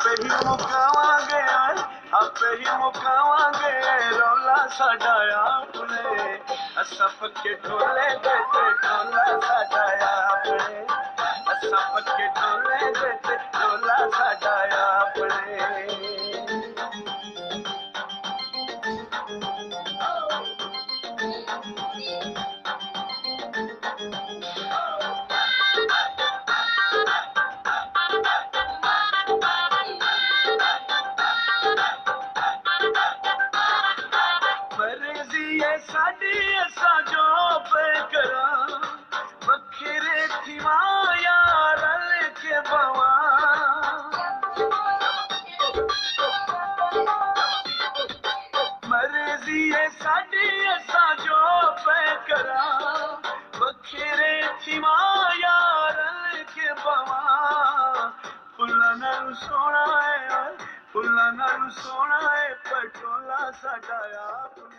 आपे ही मुकावांगे आपे ही मुकावांगे रौला साडा आपने असा पक्के ढोले देते ढोला साडा आपने असा पक्के ढोले देते ढोला साडा आपने साडी असा जो पे करा बखरे थीवा यार के बवा मर्जी है साडी असा जो पे करा बखरे थीवा यार के बवा फुल्ला नाल सोना है पटोला साडा आप